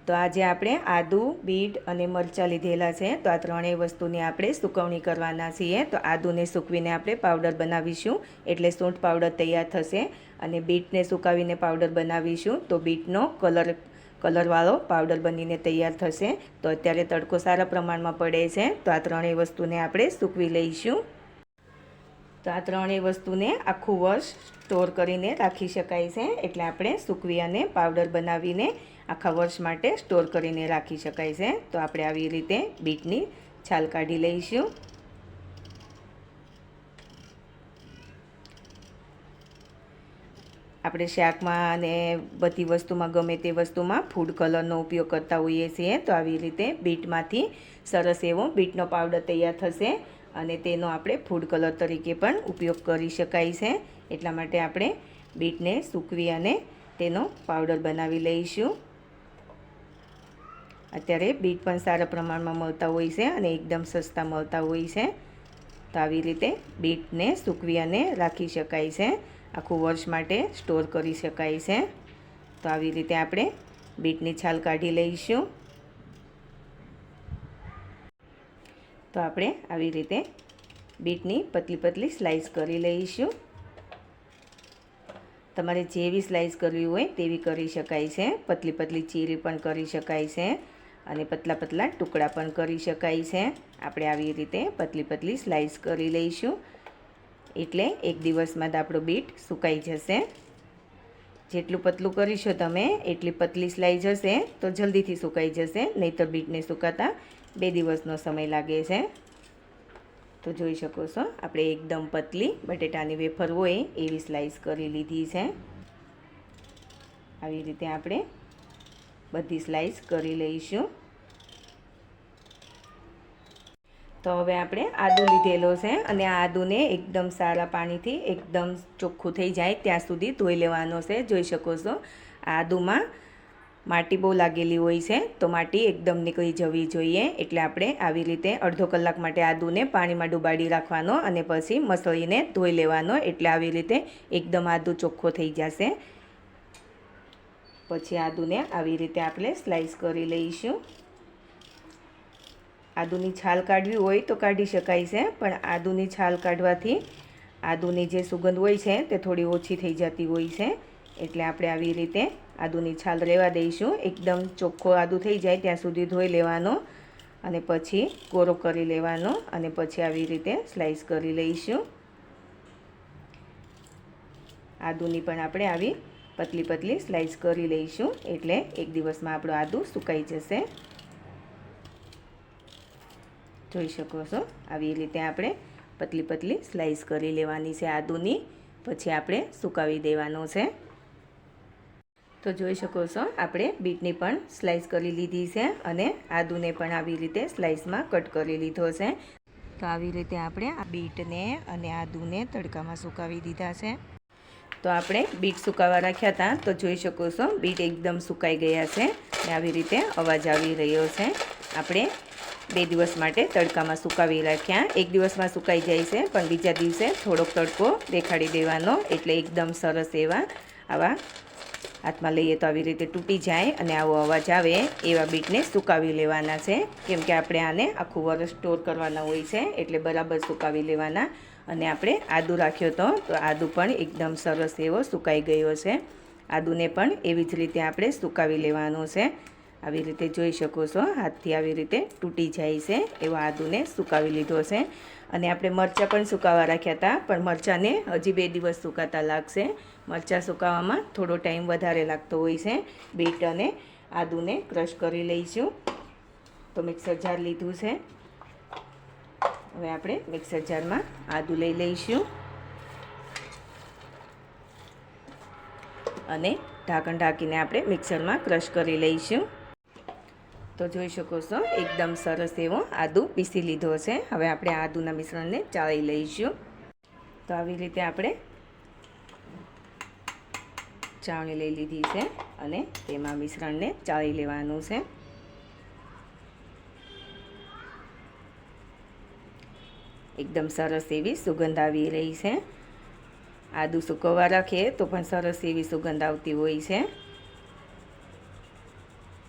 તો આજે આપણે આદુ, બીટ અને મરચાં લીધેલા છે. તો આ ત્રણેય વસ્તુની આપણે સૂકવણી કરવાના છીએ. તો આદુને સૂકવીને આપણે પાવડર બનાવીશું, એટલે સૂંઠ પાવડર તૈયાર થશે. અને બીટને સુકાવીને પાવડર બનાવીશું, તો બીટનો કલરવાળો પાવડર બનીને તૈયાર થશે. તો અત્યારે તડકો સારા પ્રમાણમાં પડે છે, તો આ ત્રણેય વસ્તુને આપણે સૂકવી લઈશું. તો આ ત્રણેય વસ્તુને આખું વર્ષ સ્ટોર કરીને રાખી શકાય છે, એટલે આપણે સૂકવી અને પાવડર બનાવીને આખા વર્ષ માટે સ્ટોર કરીને રાખી શકાય છે. તો આપણે આવી રીતે બીટની છાલ કાઢી લઈશું. આપણે શાકમાં અને બધી વસ્તુમાં ગમે તે વસ્તુમાં ફૂડ કલરનો ઉપયોગ કરતા હોઈએ છીએ. તો આવી રીતે બીટમાંથી સરસ એવો બીટનો પાવડર તૈયાર થશે, અને તેનો આપણે ફૂડ કલર તરીકે પણ ઉપયોગ કરી શકાય છે. એટલા માટે આપણે બીટને સૂકવી અને તેનો પાવડર બનાવી લઈશું. અત્યારે બીટ પણ સારા પ્રમાણમાં મળતા હોય છે અને એકદમ સસ્તા મળતા હોય છે. તો આવી રીતે બીટને સૂકવી અને રાખી શકાય છે, આખું વર્ષ માટે સ્ટોર કરી શકાય છે. તો આવી રીતે આપણે બીટની છાલ કાઢી લઈશું. તો આપણે આવી રીતે બીટની પતલી પતલી સ્લાઈસ કરી લઈશું. તમારે જેવી સ્લાઈસ કરવી હોય તેવી કરી શકાય છે. પતલી પતલી ચીરી પણ કરી શકાય છે અને પતલા પતલા ટુકડા પણ કરી શકાય છે. આપણે આવી રીતે પતલી પતલી સ્લાઈસ કરી લઈશું, એટલે એક દિવસમાં જ આપણો બીટ સુકાઈ જશે. જેટલું પતલું કરીશો તમે એટલી પતલી સ્લાઈસ હશે તો જલ્દીથી સુકાઈ જશે, નહીંતર બીટને સુકાતા 2 દિવસનો સમય લાગે છે. તો જોઈ શકો છો, આપણે એકદમ પતલી બટેટાની વેફર હોય એવી સ્લાઈસ કરી લીધી છે. આવી રીતે આપણે બધી સ્લાઈસ કરી લઈશું. તો હવે આપણે આદુ લીધેલો છે, અને આ આદુને એકદમ સારા પાણીથી એકદમ ચોખ્ખું થઈ જાય ત્યાં સુધી ધોઈ લેવાનો છે. જોઈ શકો છો, આદુમાં માટી બહુ લાગેલી હોય છે, તો માટી એકદમ નીકળી જવી જોઈએ. એટલે આપણે આવી રીતે અડધો કલાક માટે આદુને પાણીમાં ડુબાડી રાખવાનો અને પછી મસળીને ધોઈ લેવાનો, એટલે આવી રીતે એકદમ આદુ ચોખ્ખો થઈ જશે. પછી આદુને આવી રીતે આપણે સ્લાઈસ કરી લઈશું. આદુની છાલ કાઢવી હોય તો કાઢી શકાય છે, પણ આદુની છાલ કાઢવાથી આદુની જે સુગંધ હોય છે તે થોડી ઓછી થઈ જતી હોય છે. એટલે આપણે આવી રીતે આદુની છાલ રહેવા દઈશું. એકદમ ચોખ્ખો આદુ થઈ જાય ત્યાં સુધી ધોઈ લેવાનો અને પછી કોરો કરી લેવાનો, અને પછી આવી રીતે સ્લાઈસ કરી લઈશું. આદુની પણ આપણે આવી પતલી પતલી સ્લાઈસ કરી લઈશું, એટલે એક દિવસમાં આપણું આદુ સુકાઈ જશે. જોઈ શકો છો, આવી રીતે આપણે પતલી પતલી સ્લાઈસ કરી લેવાની છે આદુની. પછી આપણે સુકાવી દેવાનું છે. તો જોઈ શકો છો, આપણે બીટની પણ સ્લાઈસ કરી લીધી છે અને આદુને પણ આવી રીતે સ્લાઈસમાં કટ કરી લીધો છે. તો આવી રીતે આપણે આ બીટને અને આદુને તડકામાં સુકાવી દીધા છે. તો આપણે બીટ સુકાવા રાખ્યા હતા, તો જોઈ શકો છો બીટ એકદમ સુકાઈ ગયા છે અને આવી રીતે અવાજ આવી રહ્યો છે. આપણે 2 દિવસ માટે તડકામાં સુકાવી રાખ્યા. એક દિવસમાં સુકાઈ જાય છે, પણ બીજા દિવસે થોડોક તડકો દેખાડી દેવાનો, એટલે એકદમ સરસ એવા આવા હાથમાં લઈએ તો આવી રીતે તૂટી જાય અને આવો અવાજ આવે એવા બીટને સુકાવી લેવાના છે. કેમ કે આપણે આને આખું વર્ષ સ્ટોર કરવાના હોય છે, એટલે બરાબર સુકાવી લેવાના. અને આપણે આદુ રાખ્યો તો આદુ પણ એકદમ સરસ એવો સુકાઈ ગયો છે. આદુને પણ એવી જ રીતે આપણે સુકાવી લેવાનું છે. આવી રીતે જોઈ શકો છો, હાથથી આવી રીતે તૂટી જાય છે એવા આદુને સુકાવી લીધો છે. અને આપણે મરચાં પણ સુકાવા રાખ્યા હતા, પણ મરચાંને હજી 2 દિવસ સુકાતા લાગશે. મરચાં સુકાવામાં થોડો ટાઈમ વધારે લાગતો હોય છે. બીટ અને આદુને ક્રશ કરી લઈશું. તો મિક્સર જાર લીધું છે. હવે આપણે મિક્સર જારમાં આદુ લઈ લઈશું અને ઢાંકણ ઢાંકીને આપણે મિક્સરમાં ક્રશ કરી લઈશું. તો જોઈ શકો છો, એકદમ સરસ એવો આદુ પીસી લીધો છે. હવે આપણે આદુના મિશ્રણને ચાળી લઈશું. તો આવી રીતે આપણે ચાળણી લઈ લીધી છે અને તેમાં મિશ્રણને ચાળી લેવાનું છે. એકદમ સરસ એવી સુગંધ આવી રહી છે. આદુ સૂકવવા રાખીએ તો પણ સરસ એવી સુગંધ આવતી હોય છે.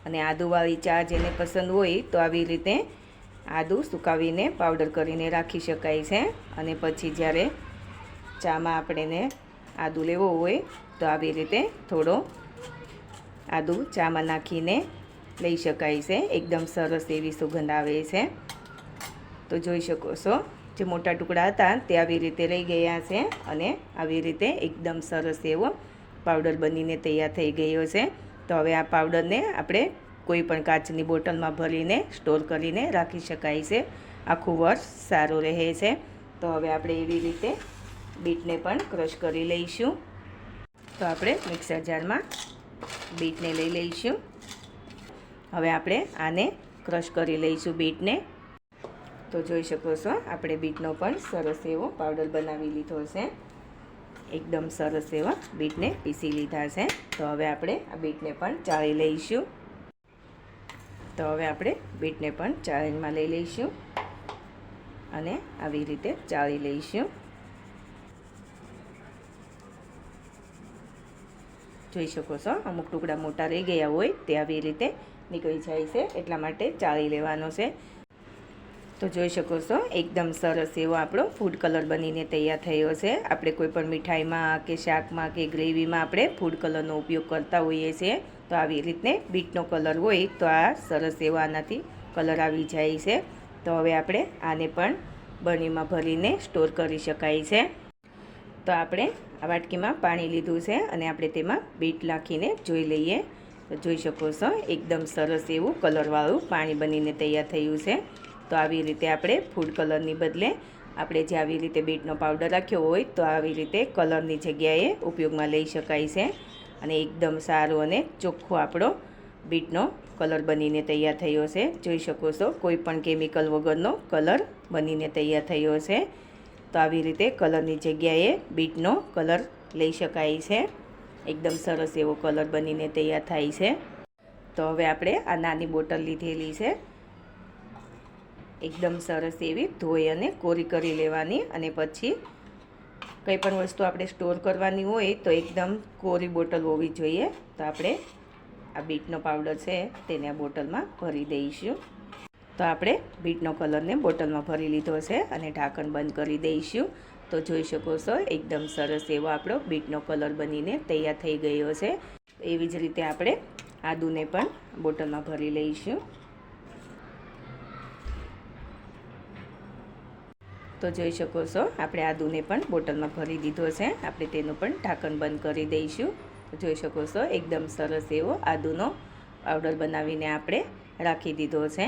અને આદુવાળી ચા જેને પસંદ હોય તો આવી રીતે આદું સુકાવીને પાવડર કરીને રાખી શકાય છે. અને પછી જ્યારે ચામાં આપણે આદું લેવો હોય તો આવી રીતે થોડો આદું ચામાં નાખીને લઈ શકાય છે. એકદમ સરસ એવી સુગંધ આવે છે. તો જોઈ શકો છો જે મોટા ટુકડા હતા તે આવી રીતે રહી ગયા છે અને આવી રીતે એકદમ સરસ એવો પાવડર બનીને તૈયાર થઈ ગયો છે. તો હવે આ પાવડરને આપણે કોઈ પણ કાચની બોટલમાં ભરીને સ્ટોર કરીને રાખી શકાય છે. આખું વર્ષ સારું રહે છે. તો હવે આપણે એવી રીતે બીટને પણ ક્રશ કરી લઈશું. તો આપણે મિક્સર જારમાં બીટને લઈ લઈશું. હવે આપણે આને ક્રશ કરી લઈશું બીટને. તો જોઈ શકો છો આપણે બીટનો પણ સરસ એવો પાવડર બનાવી લીધો છે. એકદમ સરસ એવા બીટને પીસી લીધા છે. તો હવે આપણે આ બીટને પણ ચાળી લઈશું. તો હવે આપણે બીટને પણ ચાળણીમાં લઈ લઈશું અને આવી રીતે ચાળી લઈશું. જોઈ શકો છો અમુક ટુકડા મોટા રહી ગયા હોય તે આવી રીતે નીકળી જાય છે, એટલા માટે ચાળી લેવાનો છે. તો જોઈ શકો છો એકદમ સરસ એવો આપણો ફૂડ કલર બનીને તૈયાર થયો છે. આપણે કોઈ પણ મીઠાઈમાં કે શાકમાં કે ગ્રેવીમાં આપણે ફૂડ કલરનો ઉપયોગ કરતા હોઈએ છીએ. તો આવી રીતે બીટનો કલર હોય તો આ સરસ એવો આનાથી કલર આવી જાય છે. તો હવે આપણે આને પણ બરણીમાં ભરીને સ્ટોર કરી શકાય છે. તો આપણે આ વાટકીમાં પાણી લીધું છે અને આપણે તેમાં બીટ નાખીને જોઈ લઈએ. તો જોઈ શકો છો એકદમ સરસ એવું કલરવાળું પાણી બનીને તૈયાર થયું છે. તો આવી રીતે આપણે ફૂડ કલરની બદલે આપણે જે આવી રીતે બીટનો પાવડર રાખ્યો હોય તો આવી રીતે કલરની જગ્યાએ ઉપયોગમાં લઈ શકાય છે. અને એકદમ સારો અને ચોખ્ખો આપણો બીટનો કલર બનીને તૈયાર થયો છે. જોઈ શકો છો કોઈ પણ કેમિકલ વગરનો કલર બનીને તૈયાર થયો છે. તો આવી રીતે કલરની જગ્યાએ બીટનો કલર લઈ શકાય છે. એકદમ સરસ એવો કલર બનીને તૈયાર થાય છે. તો હવે આપણે આ નાની બોટલ લીધેલી છે. એકદમ સરસ એવી ધોઈ અને કોરી કરી લેવાની. અને પછી કંઈ પણ વસ્તુ આપણે સ્ટોર કરવાની હોય તો એકદમ કોરી બોટલ હોવી જોઈએ. તો આપણે આ બીટનો પાવડર છે તેને આ બોટલમાં ભરી દઈશું. તો આપણે બીટનો કલરને બોટલમાં ભરી લીધો છે અને ઢાંકણ બંધ કરી દઈશું. તો જોઈ શકો છો એકદમ સરસ એવો આપણો બીટનો કલર બનીને તૈયાર થઈ ગયો છે. એવી જ રીતે આપણે આદુને પણ બોટલમાં ભરી લઈશું. તો જોઈ શકો છો આપણે આદુને પણ બોટલમાં ભરી દીધો છે. આપણે તેનું પણ ઢાંકણ બંધ કરી દઈશું. જોઈ શકો છો એકદમ સરસ એવો આદુનો પાવડર બનાવીને આપણે રાખી દીધો છે.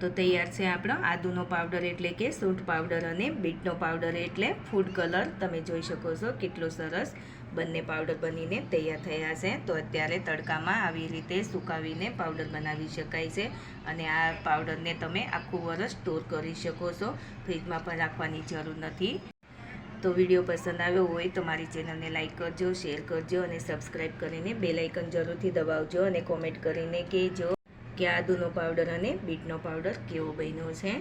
તો તૈયાર છે આપણો આદુનો પાવડર એટલે કે સૂંઠ પાવડર અને બીટનો પાવડર એટલે ફૂડ કલર. તમે જોઈ શકો છો કેટલો સરસ બંને પાવડર બનીને તૈયાર થયા છે. તો અત્યારે તડકામાં આવી રીતે સુકાવીને પાવડર બનાવી શકાય છે. અને આ પાવડરને તમે આખું વર્ષ સ્ટોર કરી શકો છો. ફ્રીજમાં પણ રાખવાની જરૂર નથી. તો વિડીયો પસંદ આવ્યો હોય તો મારી ચેનલને લાઇક કરજો, શેર કરજો અને સબસ્ક્રાઈબ કરીને બેલ આઇકન જરૂરથી દબાવજો. અને કોમેન્ટ કરીને કહેજો કે આદુનો પાવડર અને બીટનો પાવડર કેવો બન્યો છે.